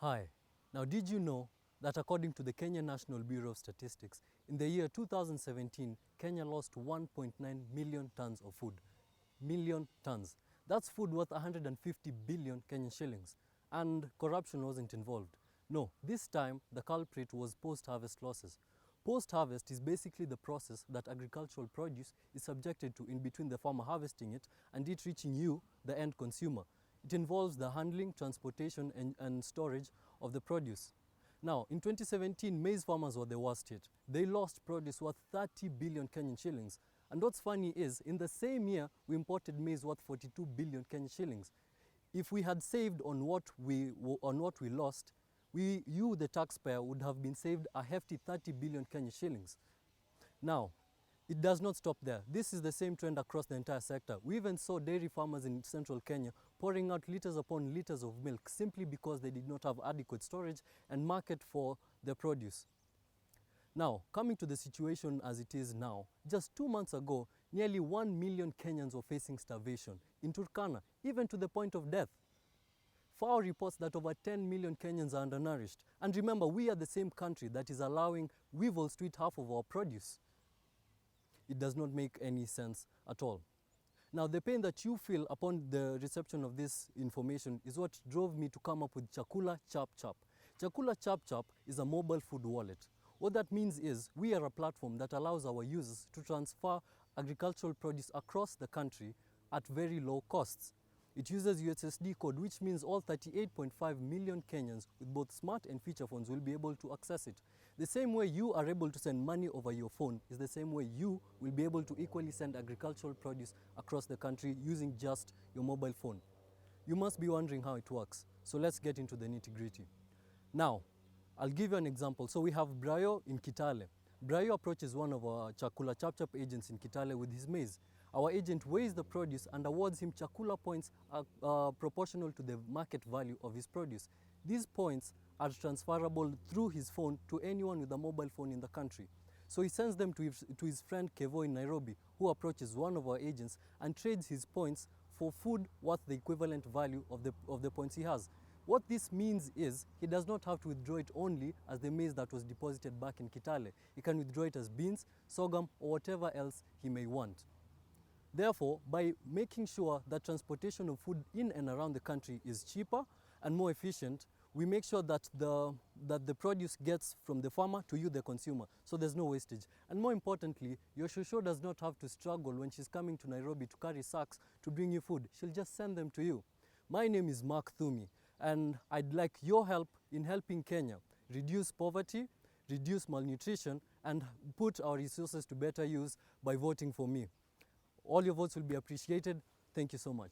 Hi. Now, did you know that according to the Kenya National Bureau of Statistics, in the year 2017, Kenya lost 1.9 million tons of food. Million tons. That's food worth 150 billion Kenyan shillings. And corruption wasn't involved. No, this time the culprit was post-harvest losses. Post-harvest is basically the process that agricultural produce is subjected to in between the farmer harvesting it and it reaching you, the end consumer. It involves the handling, transportation, and storage of the produce. Now, in 2017, maize farmers were the worst hit. They lost produce worth 30 billion Kenyan shillings. And what's funny is, in the same year, we imported maize worth 42 billion Kenyan shillings. If we had saved on what we lost, you, the taxpayer, would have been saved a hefty 30 billion Kenyan shillings. Now, it does not stop there. This is the same trend across the entire sector. We even saw dairy farmers in central Kenya pouring out liters upon liters of milk simply because they did not have adequate storage and market for their produce. Now, coming to the situation as it is now, just 2 months ago, nearly 1 million Kenyans were facing starvation in Turkana, even to the point of death. FAO reports that over 10 million Kenyans are undernourished. And remember, we are the same country that is allowing weevils to eat half of our produce. It does not make any sense at all. Now, the pain that you feel upon the reception of this information is what drove me to come up with Chakula Chap Chap. Chakula Chap Chap is a mobile food wallet. What that means is we are a platform that allows our users to transfer agricultural produce across the country at very low costs. It uses USSD code, which means all 38.5 million Kenyans with both smart and feature phones will be able to access it. The same way you are able to send money over your phone is the same way you will be able to equally send agricultural produce across the country using just your mobile phone. You must be wondering how it works. So let's get into the nitty-gritty. Now, I'll give you an example. So we have Brayo in Kitale. Brayo approaches one of our Chakula Chap Chap agents in Kitale with his maize. Our agent weighs the produce and awards him Chakula points proportional to the market value of his produce. These points are transferable through his phone to anyone with a mobile phone in the country. So he sends them to his friend Kevo in Nairobi, who approaches one of our agents and trades his points for food worth the equivalent value of the points he has. What this means is he does not have to withdraw it only as the maize that was deposited back in Kitale. He can withdraw it as beans, sorghum, or whatever else he may want. Therefore, by making sure that transportation of food in and around the country is cheaper and more efficient, we make sure that the produce gets from the farmer to you, the consumer, so there's no wastage. And more importantly, your shosho does not have to struggle when she's coming to Nairobi to carry sacks to bring you food. She'll just send them to you. My name is Mark Thumi, and I'd like your help in helping Kenya reduce poverty, reduce malnutrition, and put our resources to better use by voting for me. All your votes will be appreciated. Thank you so much.